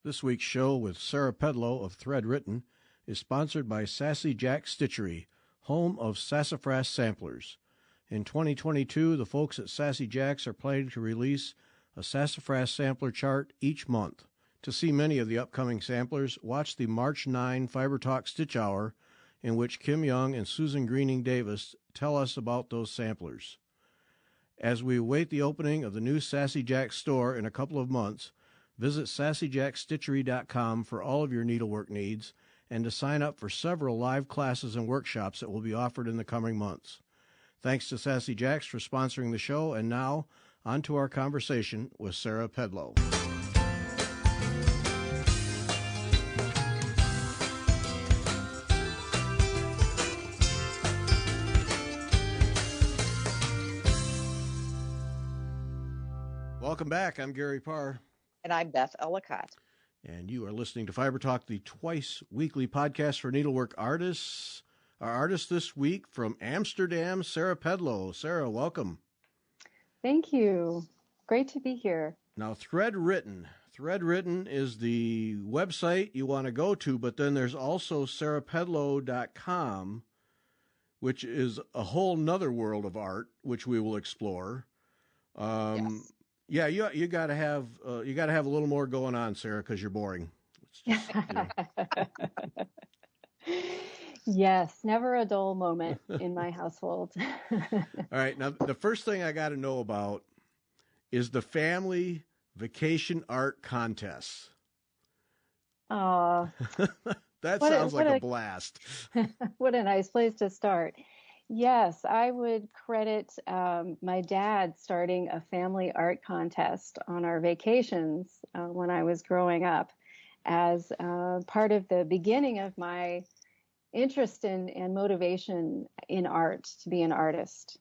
This week's show with Sarah Pedlow of Thread Written is sponsored by Sassy Jack Stitchery, home of sassafras samplers. In 2022, the folks at Sassy Jacks are planning to release a sassafras sampler chart each month. To see many of the upcoming samplers, watch the March 9 Fiber Talk Stitch Hour, in which Kim Young and Susan Greening Davis tell us about those samplers. As we await the opening of the new Sassy Jack store in a couple of months, visit sassyjackstitchery.com for all of your needlework needs and to sign up for several live classes and workshops that will be offered in the coming months. Thanks to Sassy Jacks for sponsoring the show, and now on to our conversation with Sarah Pedlow. Welcome back. I'm Gary Parr. And I'm Beth Ellicott. And you are listening to Fiber Talk, the twice-weekly podcast for needlework artists. Our artist this week from Amsterdam, Sarah Pedlow. Sarah, welcome. Thank you. Great to be here. Now, Thread Written. Thread Written is the website you want to go to, but then there's also sarahpedlow.com, which is a whole nother world of art, which we will explore. Yes. Yeah, you got to have a little more going on, Sarah, because you're boring. It's just, Yes, never a dull moment in my household. All right, now the first thing I got to know about is the family vacation art contests. That sounds like a blast. What a nice place to start. Yes, I would credit my dad starting a family art contest on our vacations when I was growing up as part of the beginning of my interest in and motivation in art, to be an artist.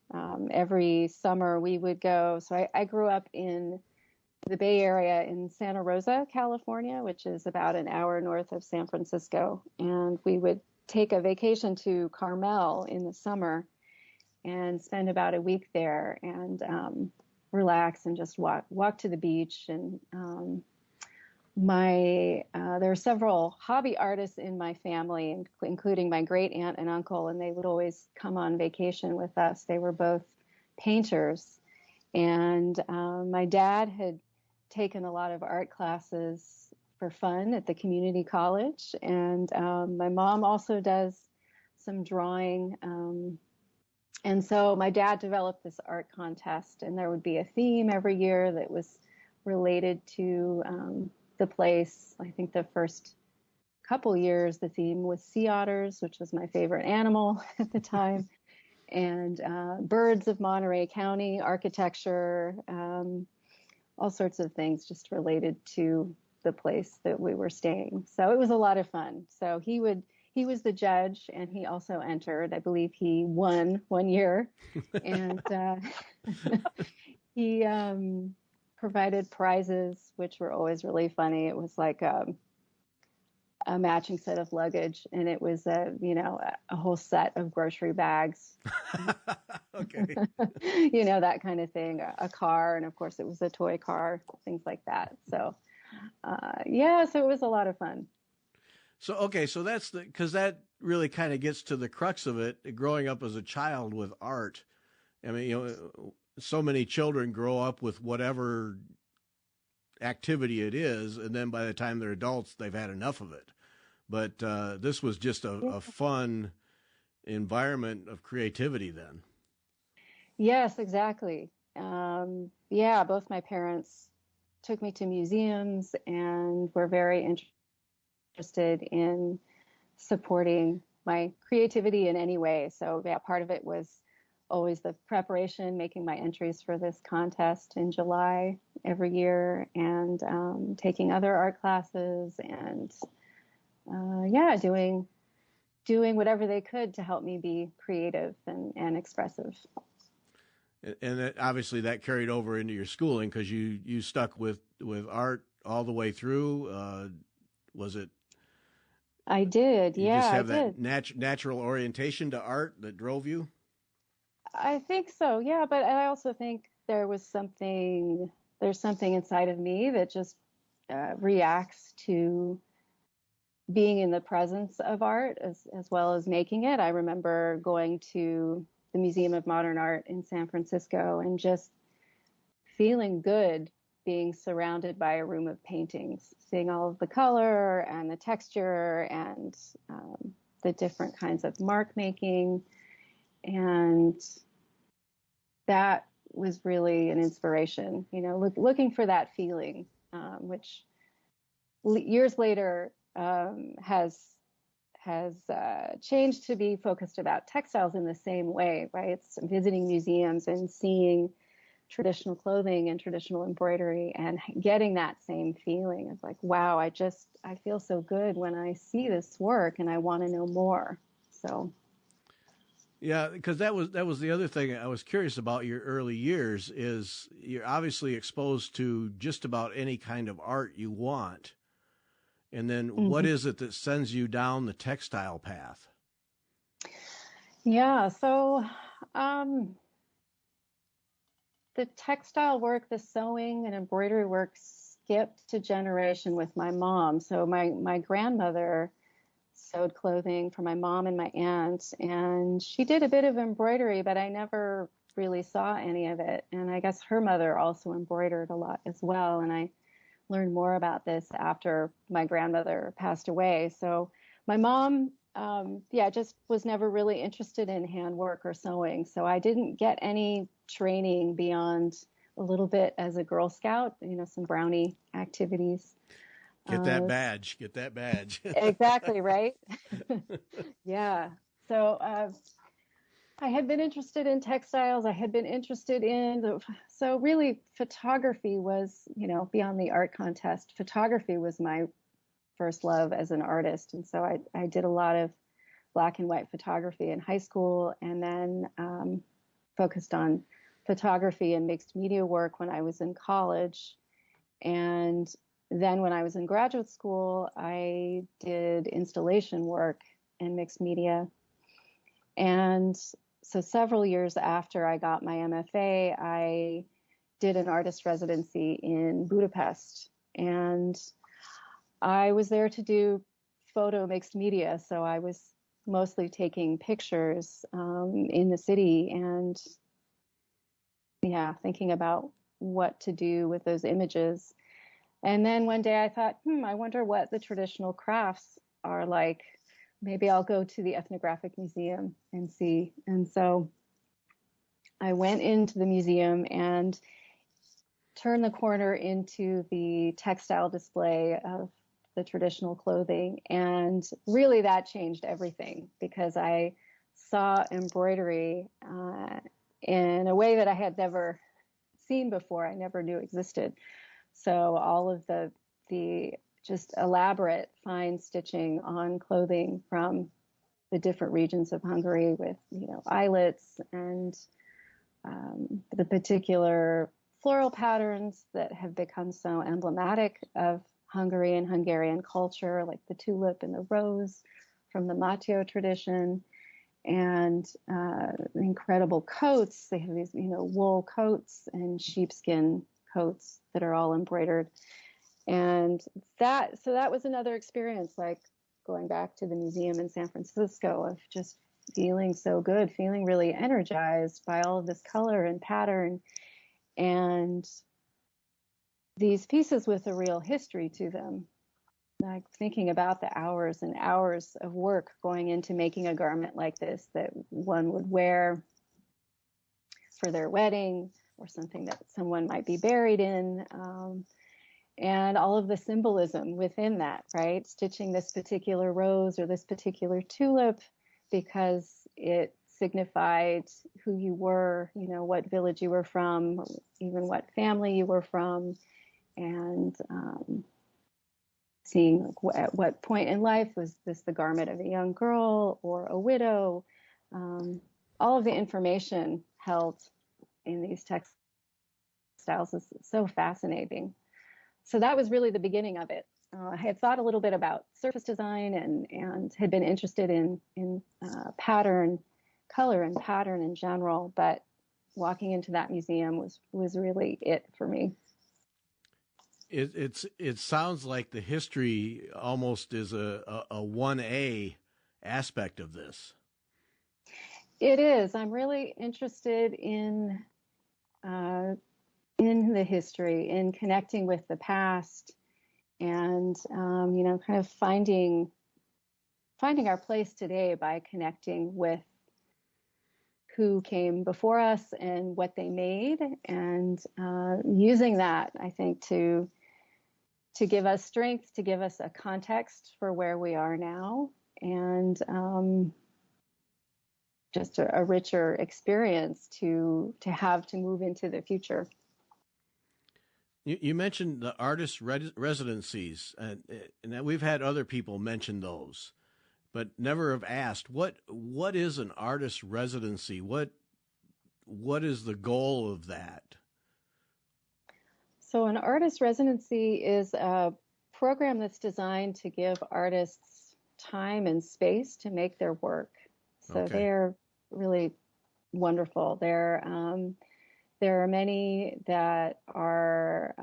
Every summer we would go. So I grew up in the Bay Area in Santa Rosa, California, which is about an hour north of San Francisco. And we would take a vacation to Carmel in the summer and spend about a week there and relax and just walk to the beach. And there are several hobby artists in my family, including my great aunt and uncle, and they would always come on vacation with us. They were both painters, and my dad had taken a lot of art classes for fun at the community college, and my mom also does some drawing, and so my dad developed this art contest, and there would be a theme every year that was related to the place. I think the first couple years the theme was sea otters, which was my favorite animal at the time, and birds of Monterey County, architecture, all sorts of things just related to the place that we were staying. So it was a lot of fun. So he was the judge, and he also entered. I believe he won one year, and he provided prizes, which were always really funny. It was like a matching set of luggage, and it was a whole set of grocery bags. Okay. That kind of thing. A car, and of course it was a toy car, things like that. So so it was a lot of fun. So that's because that really kind of gets to the crux of it. Growing up as a child with art, I mean, so many children grow up with whatever activity it is, and then by the time they're adults, they've had enough of it. But this was just a fun environment of creativity then. Yes, exactly. Both my parents took me to museums and were very interested in supporting my creativity in any way. So part of it was always the preparation, making my entries for this contest in July every year, and taking other art classes, and doing whatever they could to help me be creative and expressive. And obviously that carried over into your schooling, because you stuck with art all the way through. Was it? I did. You yeah, just have I that did. natural orientation to art that drove you? I think so. Yeah, but I also think there's something inside of me that just reacts to being in the presence of art as well as making it. I remember going to the Museum of Modern Art in San Francisco and just feeling good being surrounded by a room of paintings, seeing all of the color and the texture and the different kinds of mark making. And that was really an inspiration, looking for that feeling, which years later has changed to be focused about textiles in the same way, right? It's visiting museums and seeing traditional clothing and traditional embroidery and getting that same feeling of like, wow, I feel so good when I see this work and I want to know more. So. Yeah, because that was the other thing I was curious about your early years is you're obviously exposed to just about any kind of art you want. And then what is it that sends you down the textile path? Yeah, so the textile work, the sewing and embroidery work skipped a generation with my mom. So my grandmother sewed clothing for my mom and my aunt, and she did a bit of embroidery, but I never really saw any of it. And I guess her mother also embroidered a lot as well. And I learned more about this after my grandmother passed away. So my mom, just was never really interested in handwork or sewing. So I didn't get any training beyond a little bit as a Girl Scout, some brownie activities. Get that badge. Exactly, right? Yeah. So I had been interested in textiles. I had been interested so really photography was, beyond the art contest, photography was my first love as an artist. And so I did a lot of black and white photography in high school, and then focused on photography and mixed media work when I was in college. And then when I was in graduate school, I did installation work and mixed media. And so several years after I got my MFA, I did an artist residency in Budapest. And I was there to do photo mixed media. So I was mostly taking pictures in the city and, thinking about what to do with those images. And then one day I thought, I wonder what the traditional crafts are like. Maybe I'll go to the Ethnographic Museum and see. And so I went into the museum and turned the corner into the textile display of the traditional clothing. And really that changed everything because I saw embroidery in a way that I had never seen before. I never knew existed. So all of the just elaborate fine stitching on clothing from the different regions of Hungary with, eyelets and the particular floral patterns that have become so emblematic of Hungary and Hungarian culture, like the tulip and the rose from the Matteo tradition, and incredible coats. They have these, wool coats and sheepskin coats that are all embroidered. And that was another experience, like going back to the museum in San Francisco, of just feeling so good, feeling really energized by all of this color and pattern and these pieces with a real history to them. Like thinking about the hours and hours of work going into making a garment like this that one would wear for their wedding or something that someone might be buried in. And all of the symbolism within that, right? Stitching this particular rose or this particular tulip because it signified who you were, what village you were from, even what family you were from, and seeing at what point in life was this the garment of a young girl or a widow. All of the information held in these textiles is so fascinating. So that was really the beginning of it. I had thought a little bit about surface design and had been interested in pattern, color and pattern in general, but walking into that museum was really it for me. It sounds like the history almost is a 1A aspect of this. It is. I'm really interested in the history, in connecting with the past, and kind of finding our place today by connecting with who came before us and what they made, and using that, I think, to give us strength, to give us a context for where we are now, and just a richer experience to have to move into the future. You mentioned the artist residencies, and we've had other people mention those, but never have asked what is an artist residency? What is the goal of that? So an artist residency is a program that's designed to give artists time and space to make their work. So Okay. They're really wonderful. There are many that are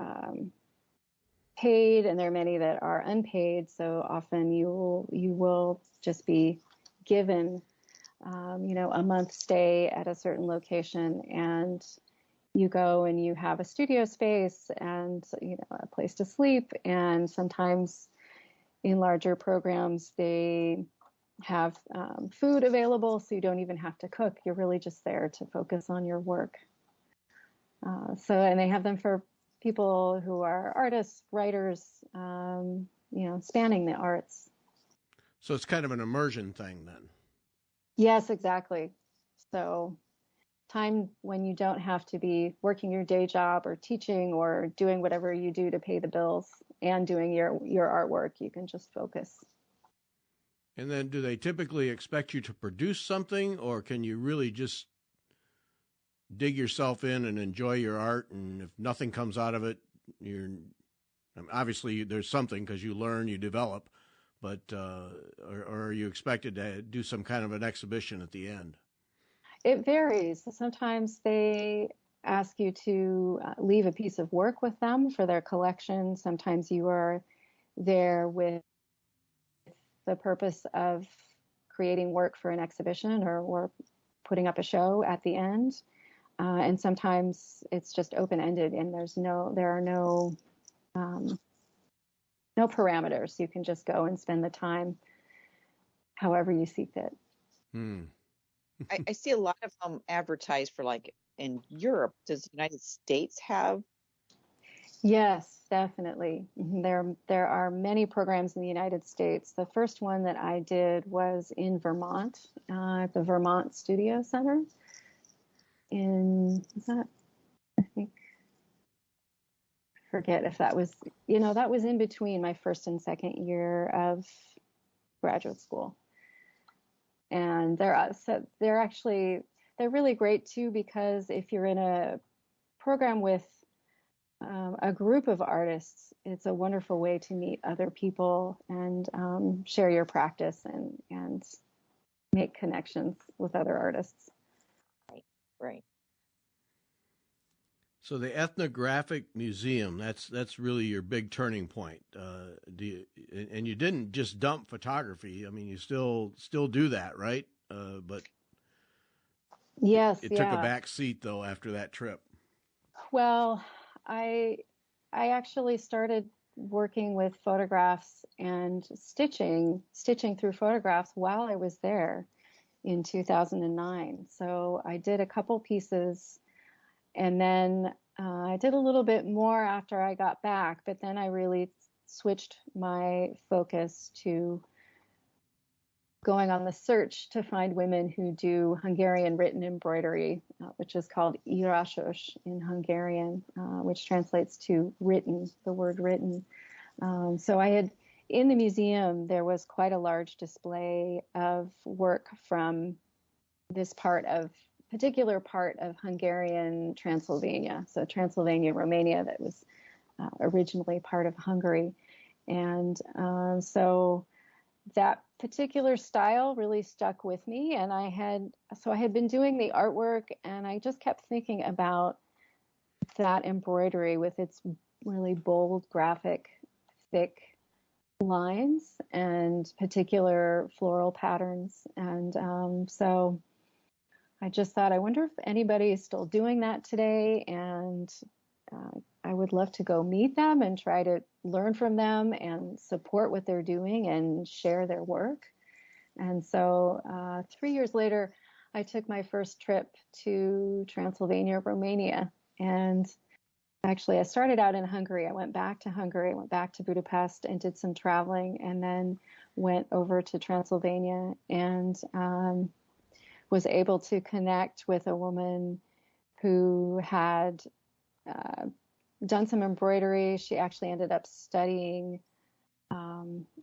paid, and there are many that are unpaid. So often you will just be given, a month stay at a certain location, and you go and you have a studio space and a place to sleep. And sometimes in larger programs they have food available, so you don't even have to cook. You're really just there to focus on your work. And they have them for people who are artists, writers, spanning the arts. So it's kind of an immersion thing then. Yes, exactly. So time when you don't have to be working your day job or teaching or doing whatever you do to pay the bills and doing your artwork, you can just focus. And then do they typically expect you to produce something, or can you really just dig yourself in and enjoy your art? And if nothing comes out of it, obviously there's something because you learn, you develop, but or are you expected to do some kind of an exhibition at the end? It varies. Sometimes they ask you to leave a piece of work with them for their collection. Sometimes you are there with the purpose of creating work for an exhibition or putting up a show at the end. And sometimes it's just open-ended, and there are no parameters. You can just go and spend the time however you see fit. I see a lot of them advertised for, like, in Europe. Does the United States have? Yes, definitely. There are many programs in the United States. The first one that I did was in Vermont, at the Vermont Studio Center. I forget if that was, that was in between my first and second year of graduate school. And they're really great too, because if you're in a program with a group of artists, it's a wonderful way to meet other people and share your practice and make connections with other artists. Right. So the ethnographic museum, that's really your big turning point. And you didn't just dump photography. I mean, you still do that, right? But yes, it took a back seat though after that trip. Well, I actually started working with photographs and stitching through photographs while I was there in 2009. So I did a couple pieces, and then I did a little bit more after I got back, but then I really switched my focus to going on the search to find women who do Hungarian written embroidery, which is called írásos in Hungarian, which translates to written, the word written. So in the museum, there was quite a large display of work from this particular part of Hungarian Transylvania. So Transylvania, Romania, that was originally part of Hungary. And so that particular style really stuck with me, and I had been doing the artwork, and I just kept thinking about that embroidery with its really bold, graphic, thick lines and particular floral patterns. And so I just thought, I wonder if anybody is still doing that today. And I would love to go meet them and try to learn from them and support what they're doing and share their work. And so 3 years later, I took my first trip to Transylvania, Romania. And actually, I started out in Hungary. I went back to Hungary, I went back to Budapest and did some traveling, and then went over to Transylvania and was able to connect with a woman who had done some embroidery. She actually ended up studying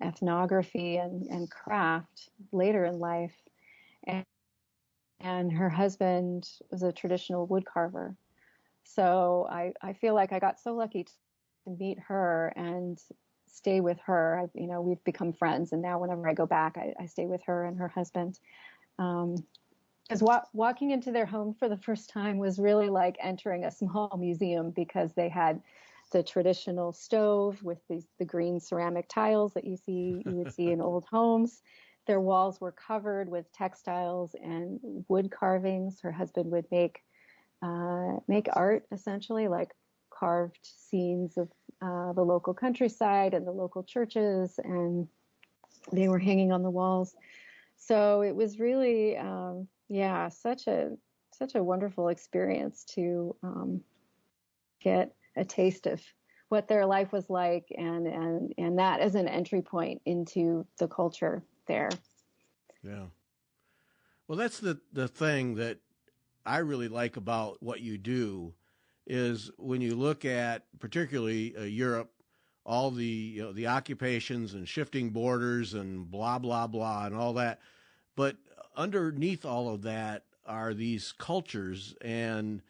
ethnography and craft later in life. And her husband was a traditional wood carver. So I feel like I got so lucky to meet her and stay with her. We've become friends, and now whenever I go back, I stay with her and her husband. Because walking into their home for the first time was really like entering a small museum, because they had the traditional stove with the green ceramic tiles that you would see in old homes. Their walls were covered with textiles and wood carvings. Her husband would make art, essentially, like carved scenes of the local countryside and the local churches, and they were hanging on the walls. So it was really, such a wonderful experience to get a taste of what their life was like, and that as an entry point into the culture there. Yeah. Well, that's the thing that I really like about what you do is when you look at particularly Europe, all the occupations and shifting borders and blah, blah, blah and all that. But underneath all of that are these cultures and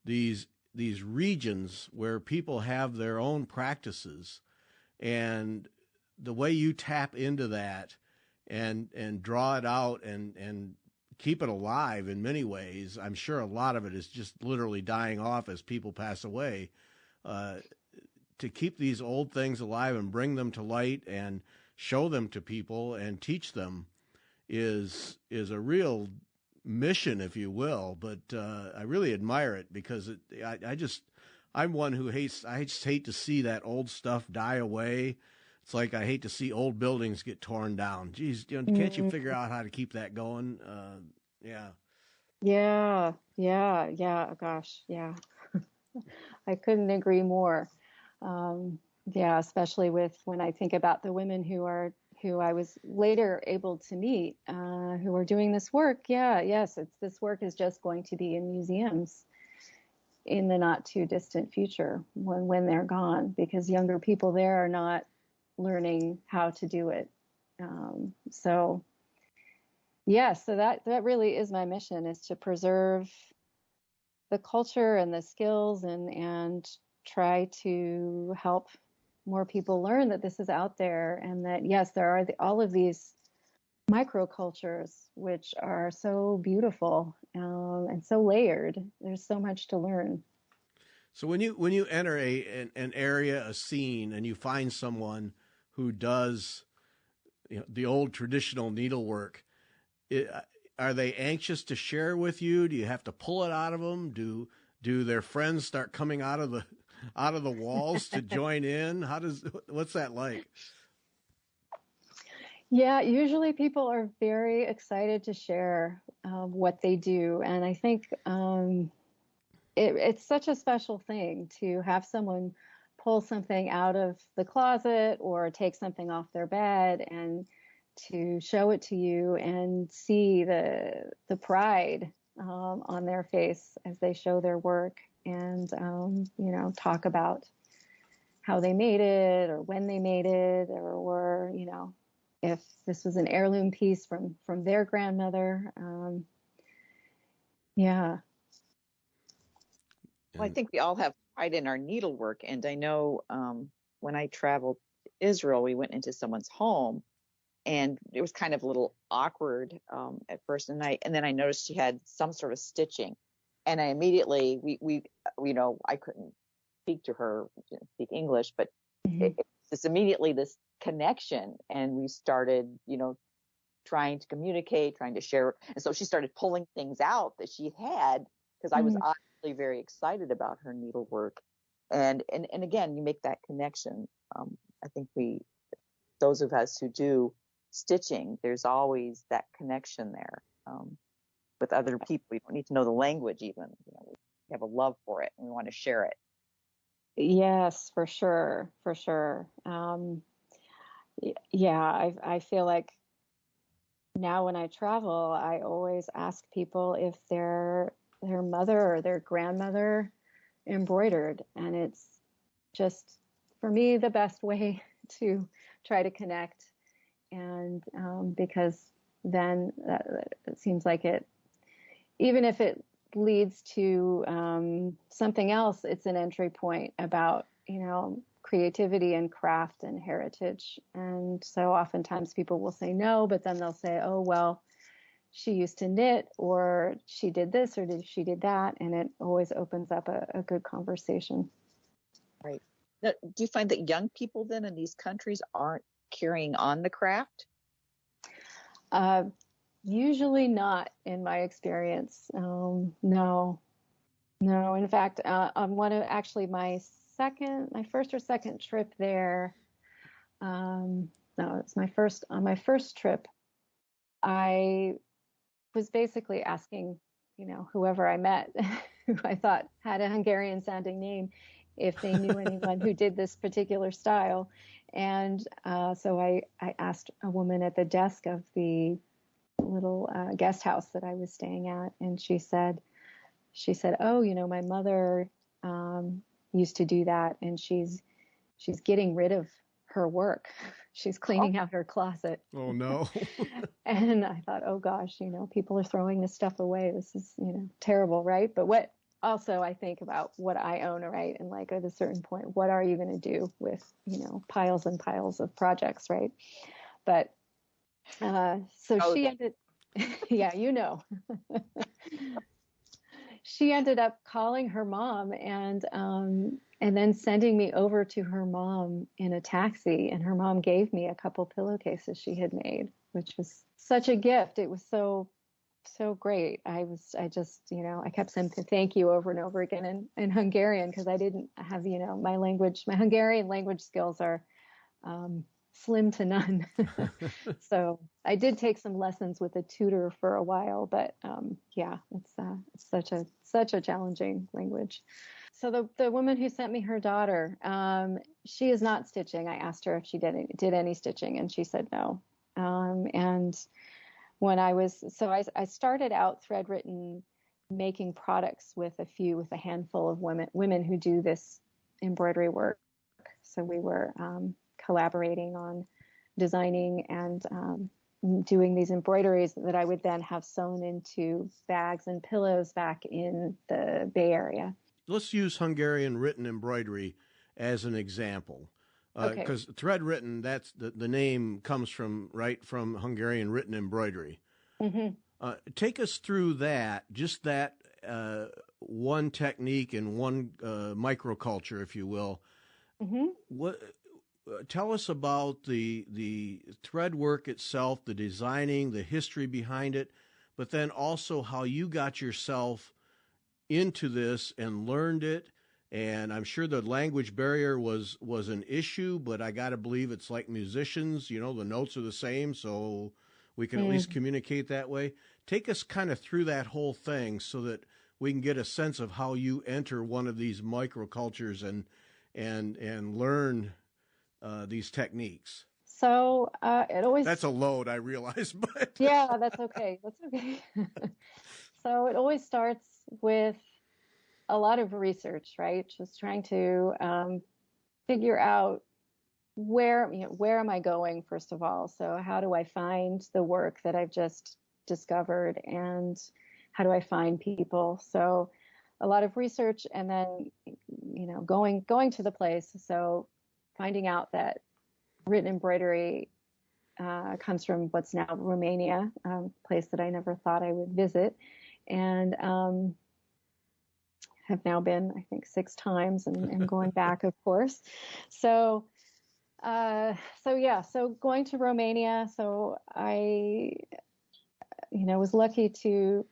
these regions where people have their own practices, and the way you tap into that and draw it out and keep it alive in many ways. I'm sure a lot of it is just literally dying off as people pass away. To keep these old things alive and bring them to light and show them to people and teach them is a real mission, if you will. But I really admire it, because I'm one who I just hate to see that old stuff die away. It's like I hate to see old buildings get torn down. Geez, can't you figure out how to keep that going? Yeah. Yeah. Gosh, yeah. I couldn't agree more. Especially when I think about the women who I was later able to meet, who are doing this work. This work is just going to be in museums in the not too distant future when they're gone, because younger people there are not learning how to do it. So that really is my mission, is to preserve the culture and the skills and try to help more people learn that this is out there, and that, yes, there are all of these microcultures which are so beautiful and so layered. There's so much to learn. So when you enter an area, a scene, and you find someone who does the old traditional needlework, are they anxious to share with you? Do you have to pull it out of them? Do their friends start coming out of the walls to join in? What's that like? Yeah, usually people are very excited to share what they do, and I think it's such a special thing to have someone pull something out of the closet or take something off their bed and to show it to you and see the pride on their face as they show their work, and talk about how they made it or when they made it, or if this was an heirloom piece from their grandmother. Yeah. Well, I think we all have pride in our needlework. And I know when I traveled to Israel, we went into someone's home, and it was kind of a little awkward at first. And then I noticed she had some sort of stitching, and I immediately I couldn't speak to her, speak English, but Mm-hmm. it's immediately this connection. And we started, trying to communicate, trying to share. And so she started pulling things out that she had, because I was obviously very excited about her needlework. And again, you make that connection. I think those of us who do stitching, there's always that connection there with other people. You don't need to know the language even. We have a love for it and we want to share it. Yes, for sure, for sure. Yeah, I feel like now when I travel, I always ask people if their mother or their grandmother embroidered, and it's just, for me, the best way to try to connect. And because then it seems like even if it leads to something else, it's an entry point about, creativity and craft and heritage. And so oftentimes people will say no, but then they'll say, oh, well, she used to knit, or she did this, or she did that. And it always opens up a good conversation. Right. Now, do you find that young people then in these countries aren't carrying on the craft? Usually not, in my experience. No. In fact, on my first or second trip there, no, it's on my first trip, I was basically asking, whoever I met, who I thought had a Hungarian sounding name, if they knew anyone who did this particular style. And so I asked a woman at the desk of the little guest house that I was staying at, and she said, oh, my mother used to do that, and she's getting rid of her work. She's cleaning out her closet. Oh no. And I thought, oh gosh, people are throwing this stuff away. This is, terrible, right? But what also I think about what I own, right? And like at a certain point, what are you going to do with, piles and piles of projects, right? But she ended, yeah, she ended up calling her mom and then sending me over to her mom in a taxi. And her mom gave me a couple pillowcases she had made, which was such a gift. It was so great. I kept saying thank you over and over again in Hungarian, because I didn't have, my Hungarian language skills are slim to none. So I did take some lessons with a tutor for a while, but yeah, it's such a challenging language. So the woman who sent me her daughter, she is not stitching. I asked her if she did any stitching, and she said no. And when I started out thread written, making products with a handful of women who do this embroidery work. So we were collaborating on designing and doing these embroideries that I would then have sewn into bags and pillows back in the Bay Area. Let's use Hungarian written embroidery as an example. Because thread written, that's the name comes from Hungarian written embroidery. Mm-hmm. Take us through that one technique and one microculture, if you will. Mm-hmm. Tell us about the thread work itself, the designing, the history behind it, but then also how you got yourself into this and learned it. And I'm sure the language barrier was an issue, but I got to believe it's like musicians, the notes are the same, so we can at least communicate that way. Take us kind of through that whole thing so that we can get a sense of how you enter one of these microcultures and learn these techniques. So that's a load, I realize, but yeah, that's okay. So it always starts with a lot of research, right? Just trying to figure out where am I going, first of all? So how do I find the work that I've just discovered, and how do I find people? So a lot of research, and then going to the place. So finding out that written embroidery comes from what's now Romania, a place that I never thought I would visit. And have now been, I think, 6 times, and going back, of course. So, so going to Romania. So I, was lucky to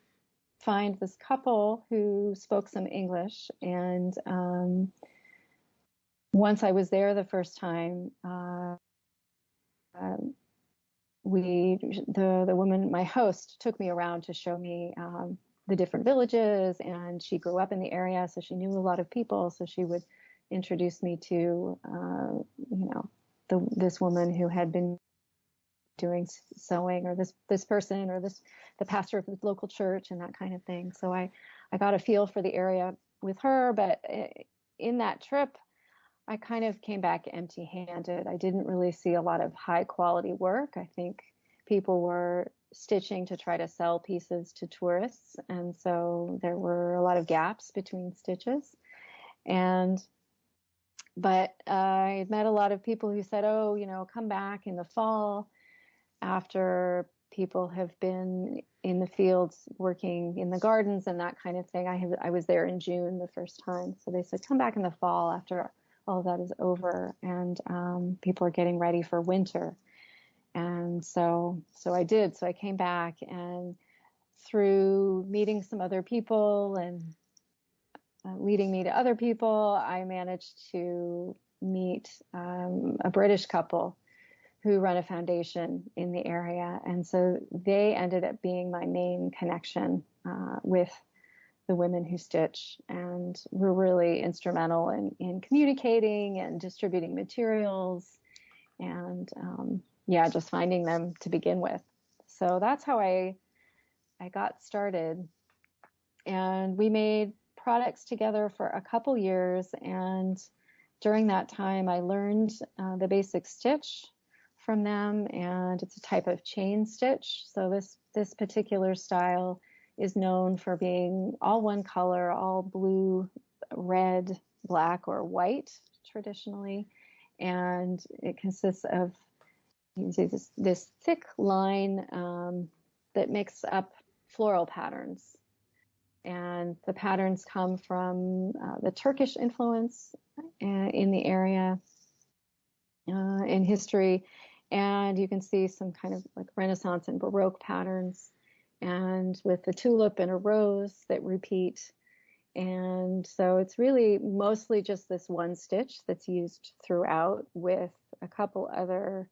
find this couple who spoke some English, and once I was there the first time, the woman, my host, took me around to show me the different villages, and she grew up in the area, so she knew a lot of people. So she would introduce me to, this woman who had been doing sewing, or this person, or the pastor of the local church, and that kind of thing. So I got a feel for the area with her, but in that trip, I kind of came back empty-handed. I didn't really see a lot of high-quality work. I think people were stitching to try to sell pieces to tourists, and so there were a lot of gaps between stitches. But I met a lot of people who said, "Oh, come back in the fall after people have been in the fields working in the gardens and that kind of thing." I was there in June the first time, so they said, "Come back in the fall after all of that is over, and people are getting ready for winter." And so I did. So I came back, and through meeting some other people and leading me to other people, I managed to meet a British couple who run a foundation in the area. And so they ended up being my main connection with the women who stitch, and were really instrumental in communicating and distributing materials, and just finding them to begin with. So that's how I got started. And we made products together for a couple years, and during that time I learned the basic stitch from them, and it's a type of chain stitch. So this particular style is known for being all one color, all blue, red, black, or white traditionally. And it consists of, you can see this thick line that makes up floral patterns. And the patterns come from the Turkish influence in the area in history. And you can see some kind of like Renaissance and Baroque patterns, and with a tulip and a rose that repeat. And so it's really mostly just this one stitch that's used throughout, with a couple other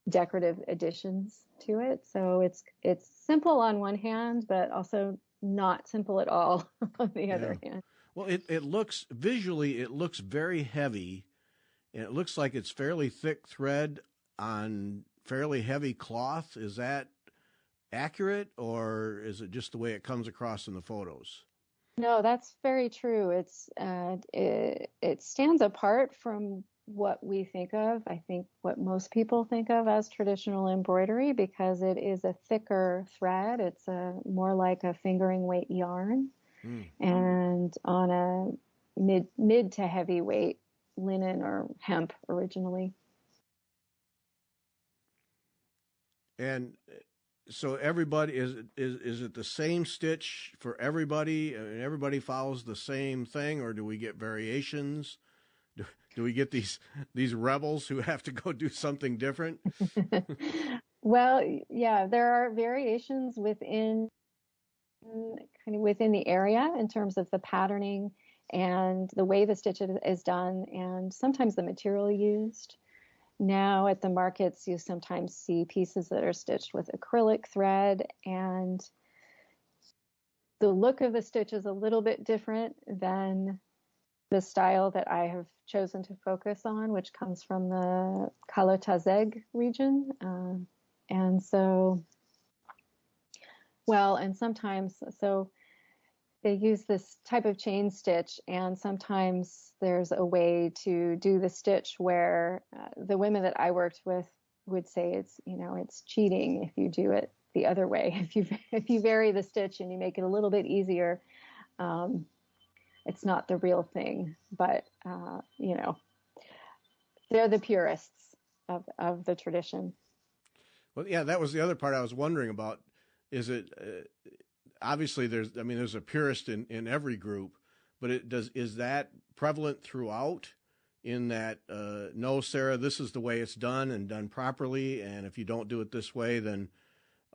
decorative additions to it. So it's simple on one hand, but also not simple at all on the other hand. Well, it looks visually, it looks very heavy, and it looks like it's fairly thick thread on fairly heavy cloth. Is that accurate, or is it just the way it comes across in the photos? No, that's very true. It stands apart from what we think of, I think what most people think of as traditional embroidery, because it is a thicker thread. It's more like a fingering weight yarn, and on a mid to heavy weight linen or hemp originally. And so everybody, is it the same stitch for everybody? And everybody follows the same thing, or do we get variations? Do we get these rebels who have to go do something different? Well, yeah, there are variations within the area in terms of the patterning and the way the stitch is done, and sometimes the material used. Now at the markets, you sometimes see pieces that are stitched with acrylic thread, and the look of the stitch is a little bit different than the style that I have chosen to focus on, which comes from the Kalotazeg region. And sometimes, so they use this type of chain stitch, and sometimes there's a way to do the stitch where the women that I worked with would say it's cheating if you do it the other way. If you vary the stitch and you make it a little bit easier, it's not the real thing. But they're the purists of the tradition. Well, yeah, that was the other part I was wondering about. Is it? obviously there's a purist in every group, but is that prevalent throughout? In that, no, Sarah, this is the way it's done and done properly, and if you don't do it this way, then,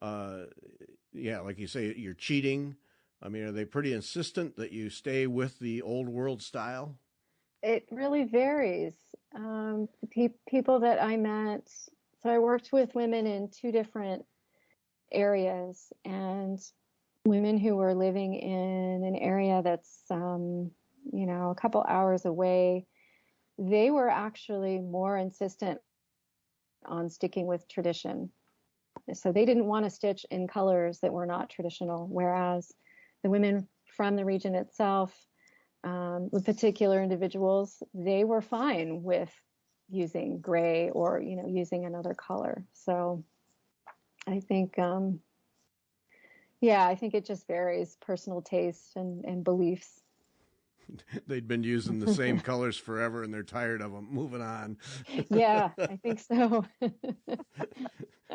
like you say, you're cheating. I mean, are they pretty insistent that you stay with the old world style? It really varies. People that I met, so I worked with women in two different areas, and women who were living in an area that's, a couple hours away, they were actually more insistent on sticking with tradition. So they didn't want to stitch in colors that were not traditional, whereas the women from the region itself, with particular individuals, they were fine with using gray or, using another color. So I think, I think it just varies, personal taste and beliefs. They'd been using the same colors forever and they're tired of them. Moving on. Yeah, I think so.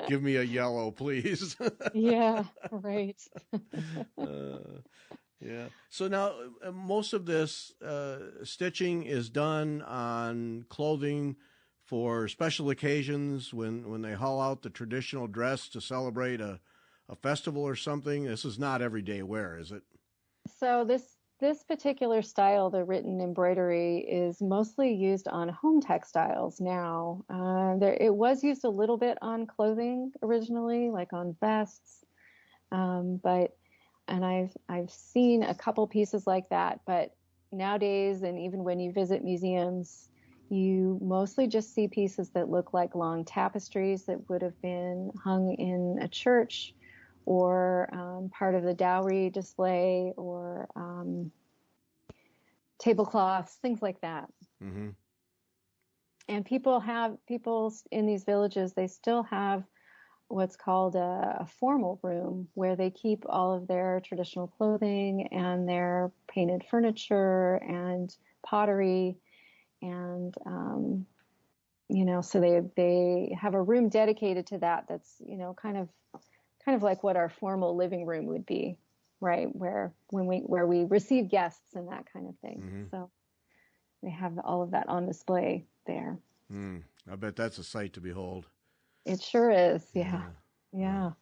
Give me a yellow, please. Yeah, right. Yeah. So now most of this stitching is done on clothing for special occasions when they haul out the traditional dress to celebrate a festival or something. This is not everyday wear, is it? So this particular style, the written embroidery, is mostly used on home textiles now. It was used a little bit on clothing originally, like on vests, and I've seen a couple pieces like that. But nowadays, and even when you visit museums, you mostly just see pieces that look like long tapestries that would have been hung in a church, or part of the dowry display, or tablecloths, things like that. Mm-hmm. And people in these villages, they still have what's called a formal room where they keep all of their traditional clothing and their painted furniture and pottery. And, so they have a room dedicated to that. That's, kind of like what our formal living room would be, right? Where we receive guests and that kind of thing. Mm-hmm. So they have all of that on display there. I bet that's a sight to behold. It sure is. Yeah. Yeah.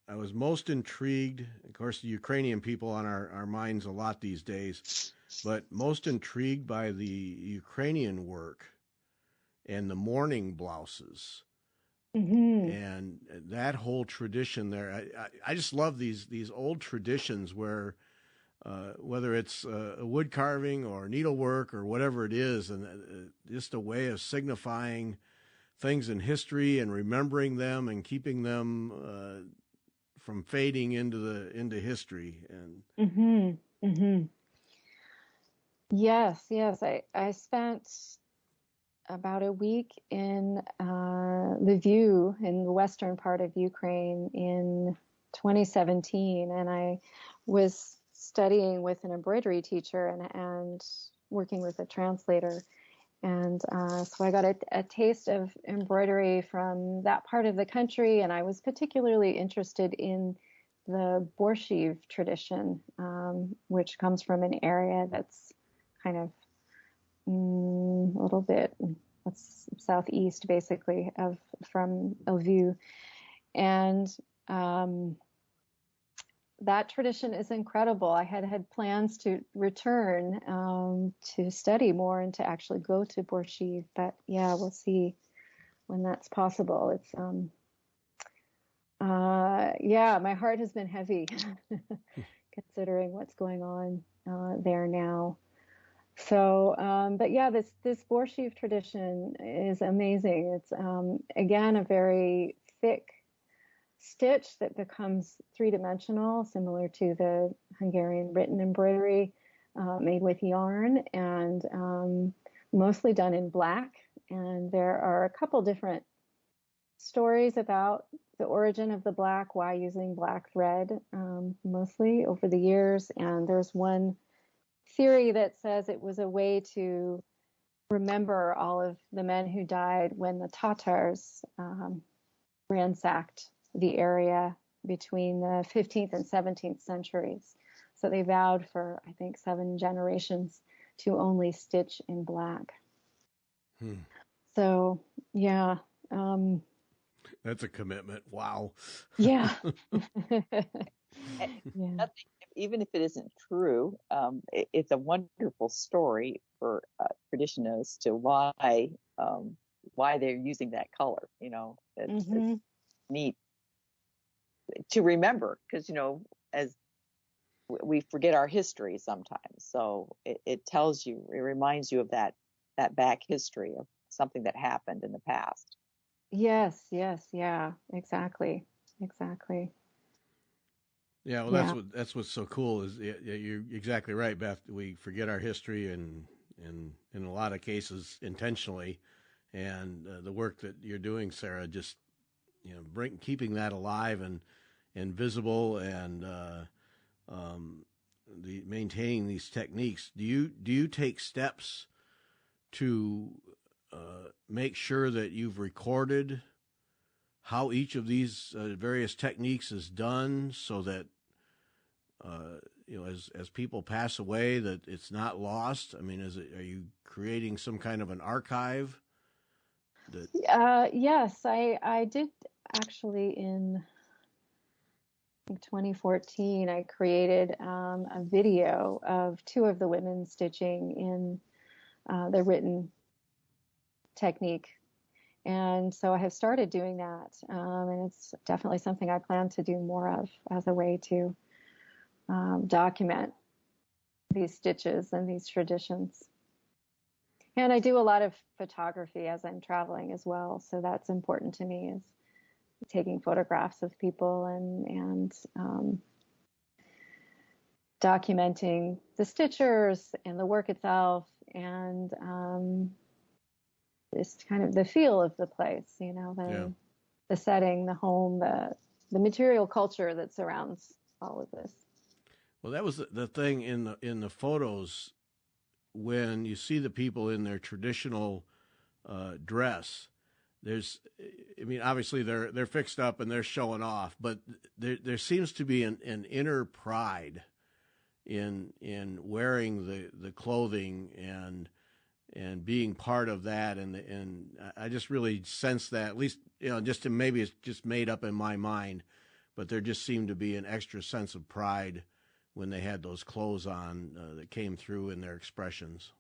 I was most intrigued, of course, the Ukrainian people on our minds a lot these days, but most intrigued by the Ukrainian work and the mourning blouses. Mm-hmm. And that whole tradition there. I just love these old traditions where, whether it's wood carving or needlework or whatever it is, and just a way of signifying things in history and remembering them and keeping them from fading into history. And Mm-hmm. Mm-hmm. Yes. I spent about a week in Lviv, in the western part of Ukraine, in 2017, and I was studying with an embroidery teacher and working with a translator. And so I got a taste of embroidery from that part of the country, and I was particularly interested in the borshiv tradition, which comes from an area that's kind of a little bit southeast, basically, from Lviv. And that tradition is incredible. I had plans to return to study more and to actually go to Borshiv, but we'll see when that's possible. It's my heart has been heavy considering what's going on there now. So, this Borshiv tradition is amazing. It's again a very thick stitch that becomes three-dimensional, similar to the Hungarian written embroidery, made with yarn, and mostly done in black. And there are a couple different stories about the origin of the black, why using black thread, mostly over the years. And there's one theory that says it was a way to remember all of the men who died when the Tatars ransacked the area between the 15th and 17th centuries. So they vowed for, I think, 7 generations to only stitch in black. So, yeah. That's a commitment. Wow. Yeah. Yeah. Even if it isn't true, it's a wonderful story for tradition as to why they're using that color. It's neat to remember, because as we forget our history sometimes. So it tells you, it reminds you of that back history of something that happened in the past. Yes, yeah, exactly. Yeah, well, that's what's so cool is you're exactly right, Beth. We forget our history, and in a lot of cases intentionally, and the work that you're doing, Sarah, just keeping that alive and visible, and maintaining these techniques. Do you take steps to make sure that you've recorded how each of these various techniques is done, so that as people pass away, that it's not lost? I mean, are you creating some kind of an archive? Yes, I did actually in 2014. I created a video of 2 of the women stitching in the written technique. And so I have started doing that, and it's definitely something I plan to do more of as a way to document these stitches and these traditions. And I do a lot of photography as I'm traveling as well, so that's important to me, is taking photographs of people and documenting the stitchers and the work itself, and just kind of the feel of the place, the setting, the home, the material culture that surrounds all of this. Well, that was the thing in the photos, when you see the people in their traditional dress. Obviously they're fixed up and they're showing off, but there seems to be an inner pride in wearing the clothing and being part of that, and I just really sense that, at least maybe it's just made up in my mind, but there just seemed to be an extra sense of pride when they had those clothes on that came through in their expressions.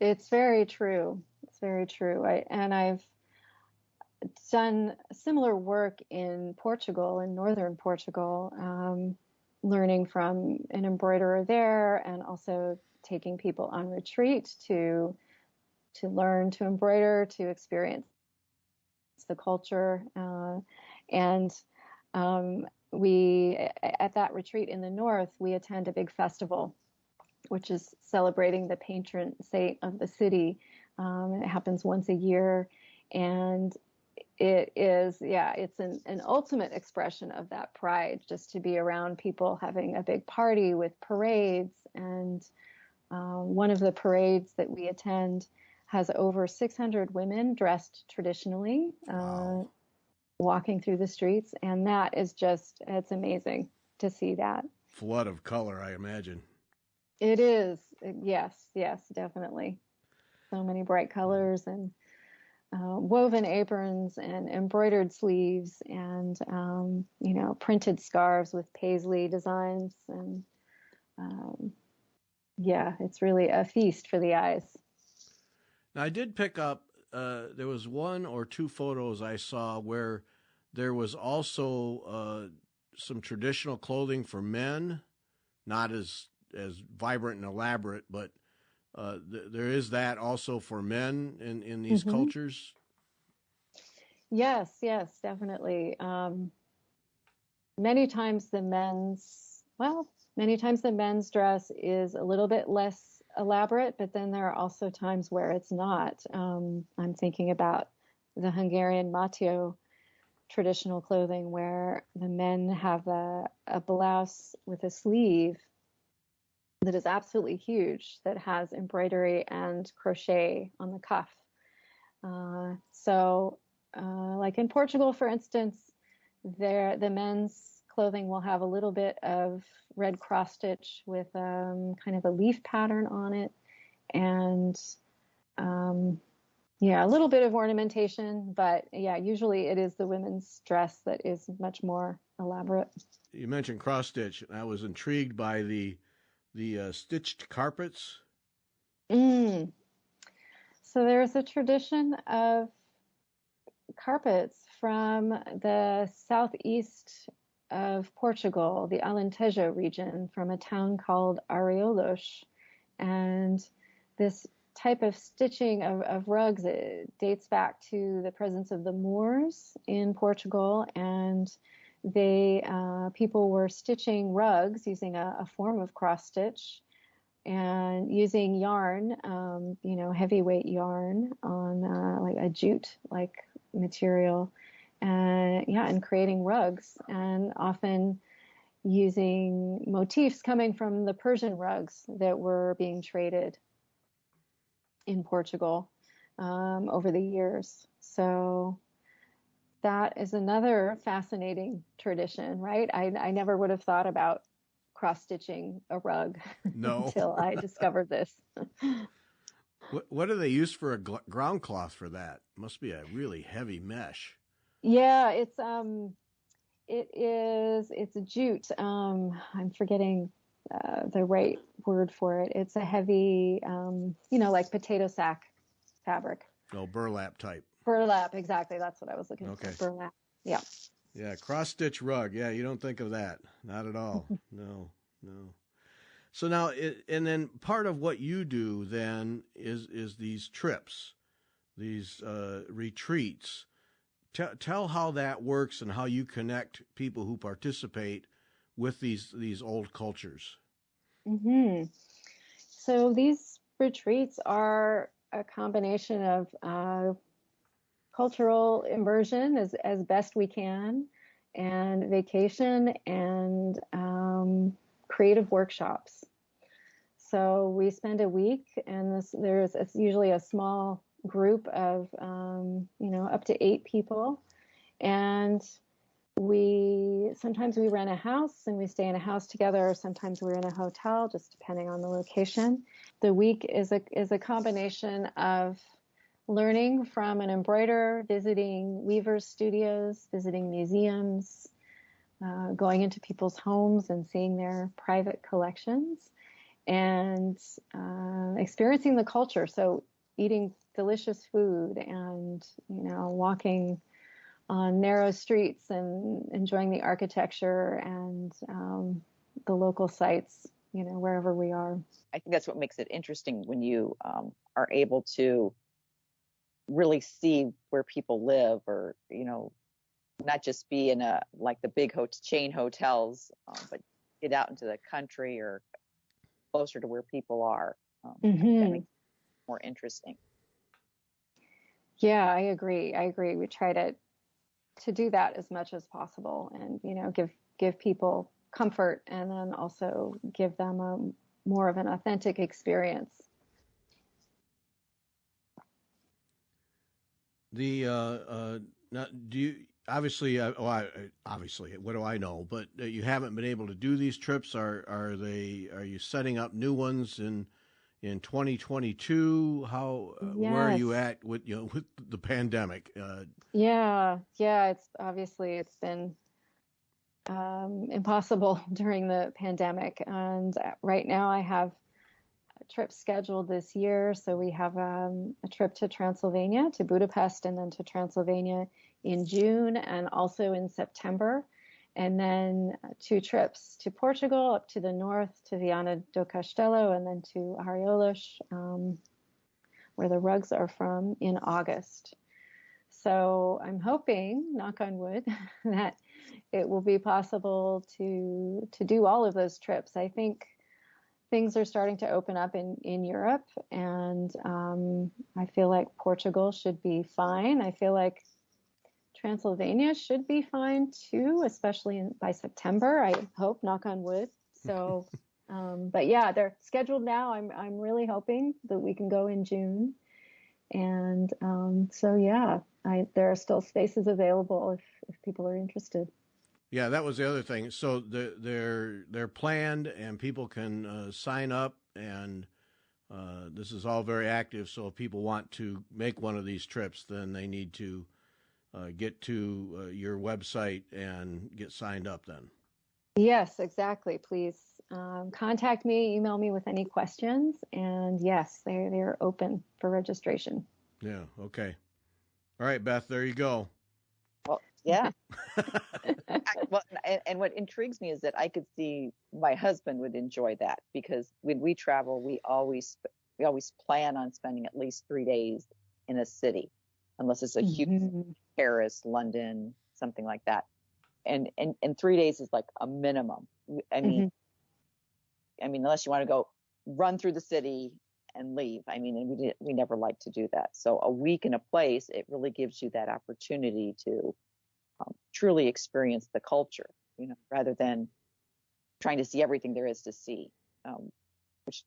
It's very true. I've done similar work in Portugal, in northern Portugal, learning from an embroiderer there, and also taking people on retreat to learn to embroider, to experience the culture. We, at that retreat in the north, we attend a big festival, which is celebrating the patron saint of the city. It happens once a year, and it's an ultimate expression of that pride, just to be around people having a big party with parades. And one of the parades that we attend has over 600 women dressed traditionally, Wow. walking through the streets, and that is it's amazing to see that. Flood of color, I imagine. It is. Yes, definitely. So many bright colors, and woven aprons and embroidered sleeves, and printed scarves with paisley designs, and it's really a feast for the eyes. Now, I did pick up, there was 1 or 2 photos I saw where there was also some traditional clothing for men, not as vibrant and elaborate, but there is that also for men in these cultures. Yes, definitely. Many times the men's dress is a little bit less elaborate, but then there are also times where it's not. I'm thinking about the Hungarian Matyó traditional clothing, where the men have a blouse with a sleeve that is absolutely huge, that has embroidery and crochet on the cuff. Like in Portugal, for instance, the men's clothing will have a little bit of red cross stitch with kind of a leaf pattern on it, and a little bit of ornamentation, but usually it is the women's dress that is much more elaborate. You mentioned cross stitch. I was intrigued by the stitched carpets. So there's a tradition of carpets from the southeast of Portugal, the Alentejo region, from a town called Areolos. And this type of stitching of rugs, it dates back to the presence of the Moors in Portugal, and people were stitching rugs using a form of cross stitch and using yarn, heavyweight yarn on like a jute-like material, and creating rugs, and often using motifs coming from the Persian rugs that were being traded in Portugal over the years. So that is another fascinating tradition, right? I never would have thought about cross-stitching a rug until I discovered this. What do they use for a ground cloth for that? Must be a really heavy mesh. Yeah, it's a jute. I'm forgetting the right word for it. It's a heavy, like potato sack fabric. Oh, burlap type. Burlap, exactly. That's what I was looking for. Burlap. Yeah. Yeah, cross-stitch rug. Yeah, you don't think of that. Not at all. No. So now, and then part of what you do then is these trips, these retreats. Tell how that works and how you connect people who participate with these old cultures. Mm-hmm. So these retreats are a combination of cultural immersion as best we can, and vacation, and creative workshops. So we spend a week, and it's usually a small group of up to 8 people, and sometimes we rent a house and we stay in a house together, or sometimes we're in a hotel, just depending on the location. The week is a combination of learning from an embroiderer, visiting weavers' studios, visiting museums, going into people's homes and seeing their private collections, and experiencing the culture. So eating delicious food and, walking on narrow streets and enjoying the architecture and the local sites, wherever we are. I think that's what makes it interesting when you are able to really see where people live, or, not just be in the big chain hotels, but get out into the country or closer to where people are. That makes it more interesting. Yeah, I agree. We try to do that as much as possible, and, give people comfort, and then also give them more of an authentic experience. Now, do you obviously what do I know? But you haven't been able to do these trips. Are you setting up new ones in 2022? How Yes. Where are you at with the pandemic? It's been impossible during the pandemic, and right now I have a trip scheduled this year. So we have a trip to Transylvania, to Budapest, and then to Transylvania in June, and also in September, and then 2 trips to Portugal, up to the north to Viana do Castelo, and then to Areolos, where the rugs are from, in August. So I'm hoping, knock on wood, that it will be possible to do all of those trips. I think things are starting to open up in Europe, and I feel like Portugal should be fine. I feel like Transylvania should be fine too, especially by September, I hope, knock on wood. So, but yeah, they're scheduled now. I'm really hoping that we can go in June. And so, yeah, there are still spaces available if people are interested. Yeah, that was the other thing. So they're planned, and people can sign up, and this is all very active. So if people want to make one of these trips, then they need to get to your website and get signed up. Then. Yes, exactly. Please contact me, email me with any questions, and yes, they're open for registration. Yeah. Okay. All right, Beth. There you go. Well, yeah. And what intrigues me is that I could see my husband would enjoy that, because when we travel, we always plan on spending at least 3 days in a city, unless it's a huge Paris, London, something like that. And 3 days is like a minimum. I mean, unless you want to go run through the city and leave. I mean, and we never like to do that. So a week in a place, it really gives you that opportunity to truly experience the culture, rather than trying to see everything there is to see, which,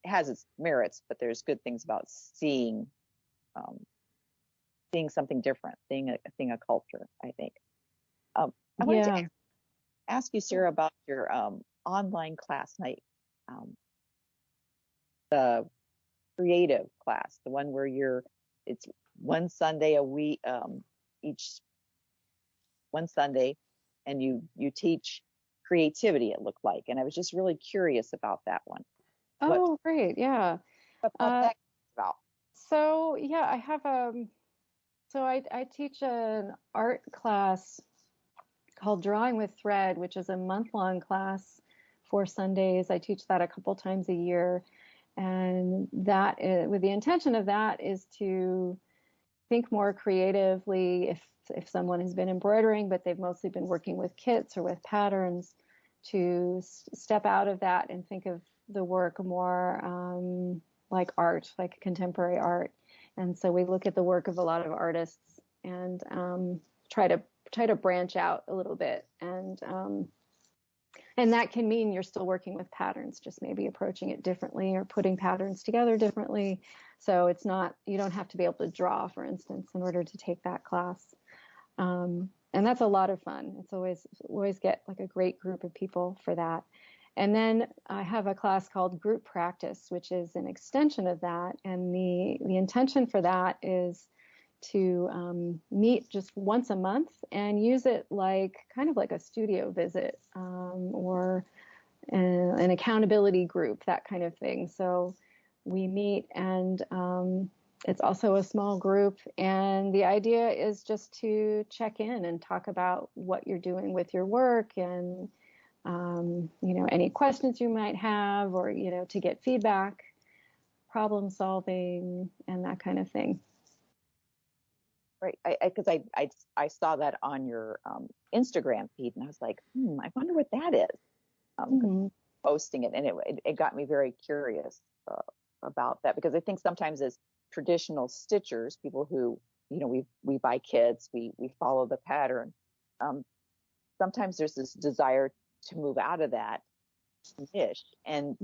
has its merits, but there's good things about seeing something different, seeing a culture, I think. I wanted to ask you, Sarah, about your online class night, the creative class, the one where it's one Sunday a week, each one Sunday, and you teach creativity, it looked like. And I was just really curious about that one. Oh, great. Yeah. What that about? So, yeah, I have I teach an art class called Drawing with Thread, which is a month-long class, 4 Sundays. I teach that a couple times a year. And that is, with the intention of that is to think more creatively. If someone has been embroidering, but they've mostly been working with kits or with patterns, to step out of that and think of the work more like art, like contemporary art. And so we look at the work of a lot of artists and try to branch out a little bit. And that can mean you're still working with patterns, just maybe approaching it differently or putting patterns together differently. So it's not, you don't have to be able to draw, for instance, in order to take that class. And that's a lot of fun. It's always get like a great group of people for that. And then I have a class called Group Practice, which is an extension of that. And the intention for that is to meet just once a month and use it kind of like a studio visit or an accountability group, that kind of thing. So we meet, and it's also a small group. And the idea is just to check in and talk about what you're doing with your work, and any questions you might have, or to get feedback, problem solving, and that kind of thing. Right, because I saw that on your Instagram feed, and I was like, I wonder what that is. Posting it, and it got me very curious about that, because I think sometimes as traditional stitchers, people who we buy kits, we follow the pattern. Sometimes there's this desire to move out of that niche, and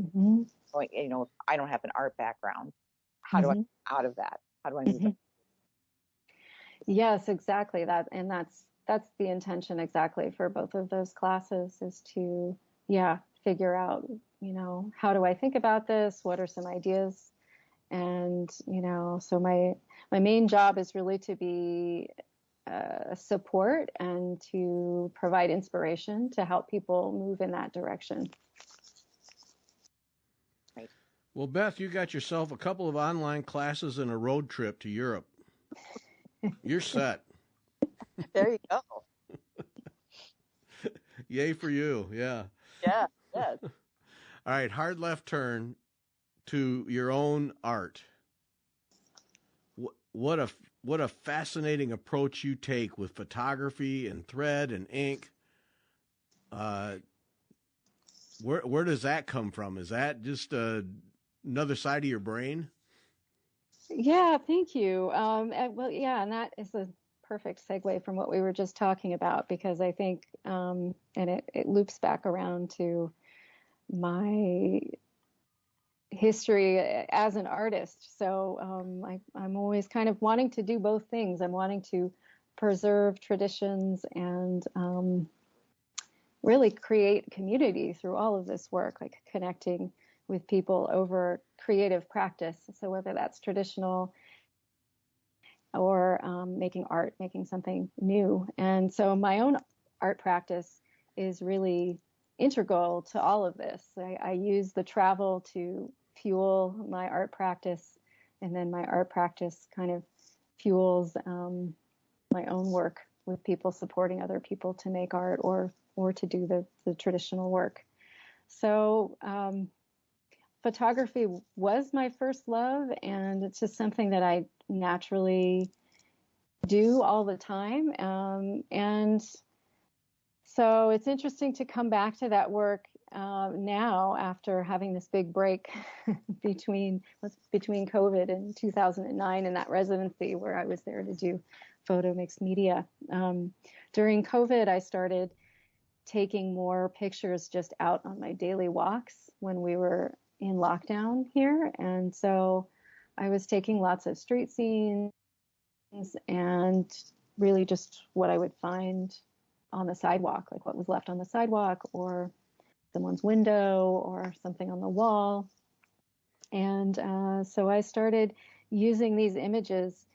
I don't have an art background. How do I get out of that? How do I move out? Yes, exactly. That's the intention exactly for both of those classes, is to figure out how do I think about this? What are some ideas? And so my main job is really to be support and to provide inspiration to help people move in that direction. Right. Well, Beth, you got yourself a couple of online classes and a road trip to Europe. You're set. There you go. Yay for you. Yeah. Yeah. Yes. All right. Hard left turn to your own art. What a fascinating approach you take with photography and thread and ink. Where does that come from? Is that just another side of your brain? Yeah, thank you. And that is a perfect segue from what we were just talking about, because I think, and it loops back around to my history as an artist. So I'm always kind of wanting to do both things. I'm wanting to preserve traditions and really create community through all of this work, like connecting with people over creative practice. So whether that's traditional or making art, making something new. And so my own art practice is really integral to all of this. I use the travel to fuel my art practice, and then my art practice kind of fuels my own work with people supporting other people to make art or to do the traditional work. So photography was my first love, and it's just something that I naturally do all the time. And so it's interesting to come back to that work now after having this big break between COVID and 2009 and that residency where I was there to do photo mixed media. During COVID, I started taking more pictures just out on my daily walks when we were in lockdown here. And so I was taking lots of street scenes and really just what I would find on the sidewalk, like what was left on the sidewalk or someone's window or something on the wall. And so I started using these images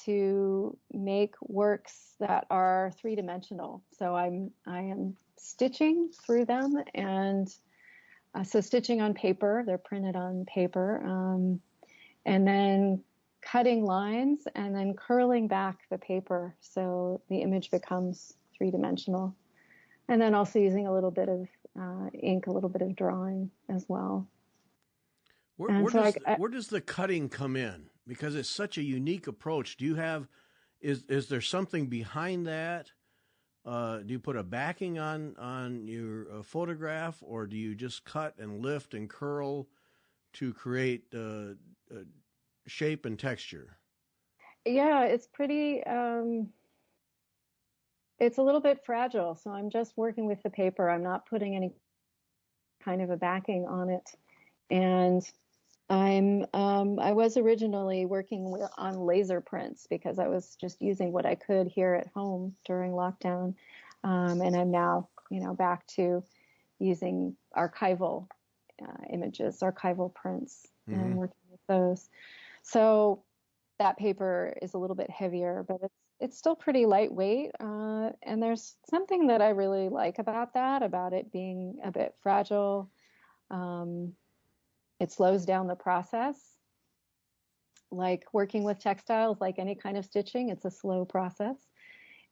to make works that are three-dimensional. So I am stitching through them, and so stitching on paper, they're printed on paper, and then cutting lines and then curling back the paper so the image becomes three-dimensional. And then also using a little bit of ink, a little bit of drawing as well. Where does the cutting come in? Because it's such a unique approach. Do you have, is there something behind that? Do you put a backing on your photograph, or do you just cut and lift and curl to create shape and texture? Yeah, it's pretty, it's a little bit fragile. So I'm just working with the paper. I'm not putting any kind of a backing on it. And I was originally working on laser prints because I was just using what I could here at home during lockdown. And I'm now, back to using archival images, archival prints, and working with those. So that paper is a little bit heavier, but it's still pretty lightweight. And there's something that I really like about it being a bit fragile. It slows down the process. Like working with textiles, like any kind of stitching, it's a slow process.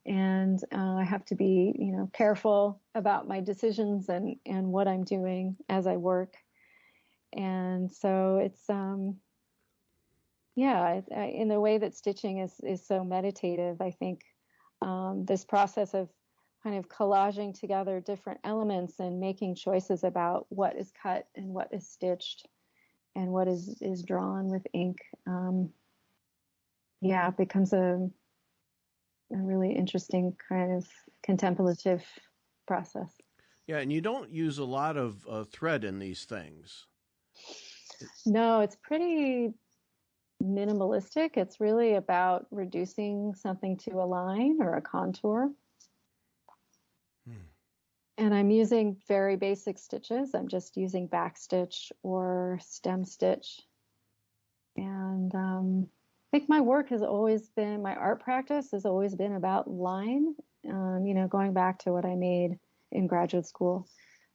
And I have to be, careful about my decisions and what I'm doing as I work. And so it's, in the way that stitching is so meditative, I think this process of kind of collaging together different elements and making choices about what is cut and what is stitched and what is drawn with ink, it becomes a really interesting kind of contemplative process. Yeah, and you don't use a lot of thread in these things. No, it's pretty minimalistic. It's really about reducing something to a line or a contour. And I'm using very basic stitches. I'm just using backstitch or stem stitch. And I think my art practice has always been about line. Going back to what I made in graduate school,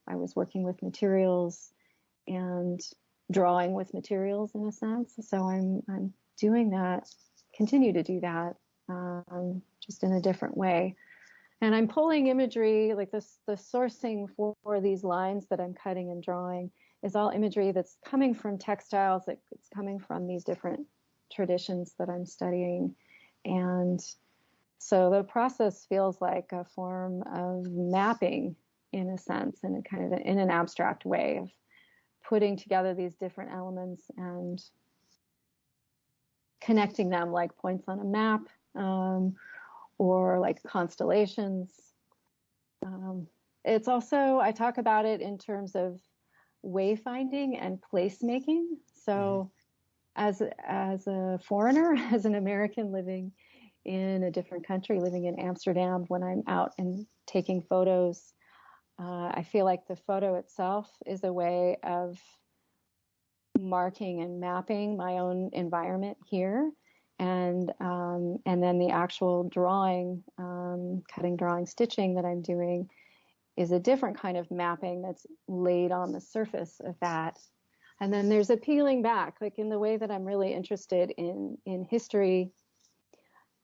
I was working with materials and drawing with materials in a sense. So I'm doing that, continue to do that, just in a different way. And I'm pulling imagery, like the sourcing for these lines that I'm cutting and drawing is all imagery that's coming from textiles, it's coming from these different traditions that I'm studying. And so the process feels like a form of mapping in a sense, in a kind of in an abstract way of putting together these different elements and connecting them like points on a map, or like constellations. It's also, I talk about it in terms of wayfinding and placemaking. So as a foreigner, as an American living in a different country, living in Amsterdam, when I'm out and taking photos, I feel like the photo itself is a way of marking and mapping my own environment here. And then the actual drawing, cutting, drawing, stitching that I'm doing is a different kind of mapping that's laid on the surface of that. And then there's a peeling back, like in the way that I'm really interested in history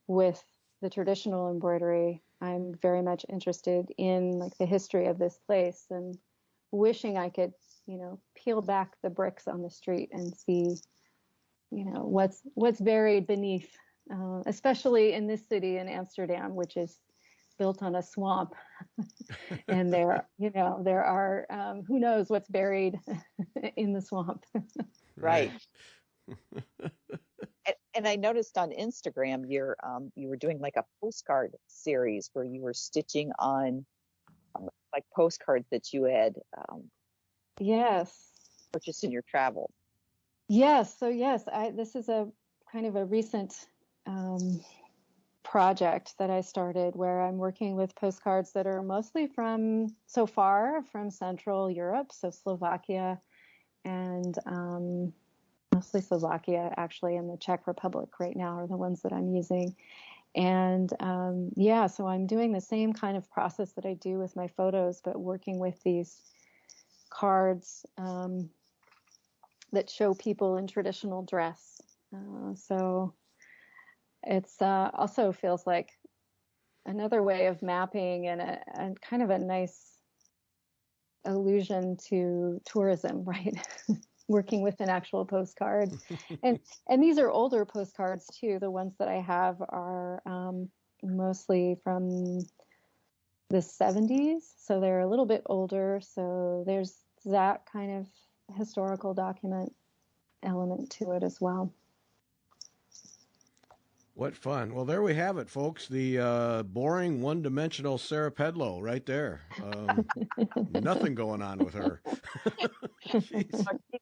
with the traditional embroidery. I'm very much interested in like the history of this place and wishing I could, peel back the bricks on the street and see, what's buried beneath, especially in this city in Amsterdam, which is built on a swamp. And there are, who knows what's buried in the swamp. Right. And I noticed on Instagram, you were doing like a postcard series where you were stitching on like postcards that you had yes, purchased in your travel. Yes. So yes, this is a kind of a recent project that I started where I'm working with postcards that are mostly from Central Europe, so Slovakia and mostly Slovakia, actually, and the Czech Republic right now are the ones that I'm using. And so I'm doing the same kind of process that I do with my photos, but working with these cards that show people in traditional dress. So it's also feels like another way of mapping and kind of a nice allusion to tourism, right? Working with an actual postcard. and these are older postcards too. The ones that I have are mostly from the 70s, so they're a little bit older. So there's that kind of historical document element to it as well. What fun. Well, there we have it, folks. The boring, one-dimensional Sarah Pedlow right there. Nothing going on with her.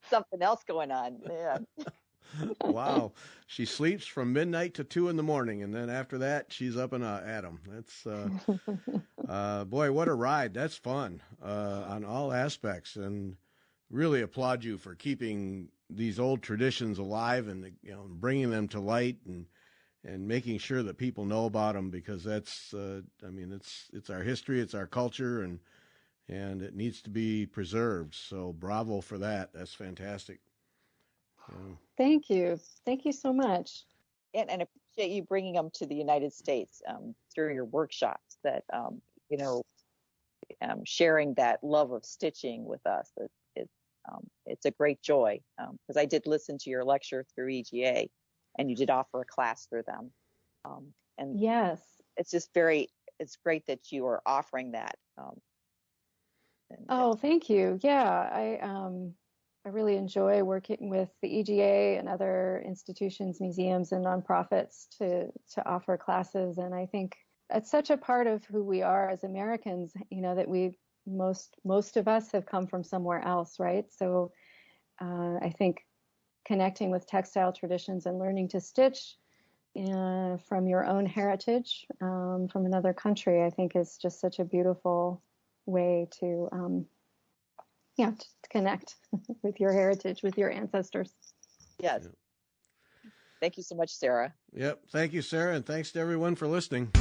Something else going on. Yeah. Wow. She sleeps from midnight to 2 a.m, and then after that, she's up and at 'em. That's, boy, what a ride. That's fun on all aspects, and really applaud you for keeping these old traditions alive and bringing them to light and making sure that people know about them, because that's, it's our history, it's our culture, and it needs to be preserved. So bravo for that. That's fantastic. Thank you. Thank you so much. And appreciate you bringing them to the United States through your workshops, that, sharing that love of stitching with us. It's a great joy, because I did listen to your lecture through EGA, and you did offer a class through them. And yes, it's just it's great that you are offering that. Thank you. Yeah, I really enjoy working with the EGA and other institutions, museums, and nonprofits to offer classes. And I think it's such a part of who we are as Americans, that most of us have come from somewhere else, right? So I think connecting with textile traditions and learning to stitch from your own heritage, from another country, I think is just such a beautiful way to connect with your heritage, with your ancestors. Yes. Thank you so much, Sarah. Yep. Thank you, Sarah. And thanks to everyone for listening.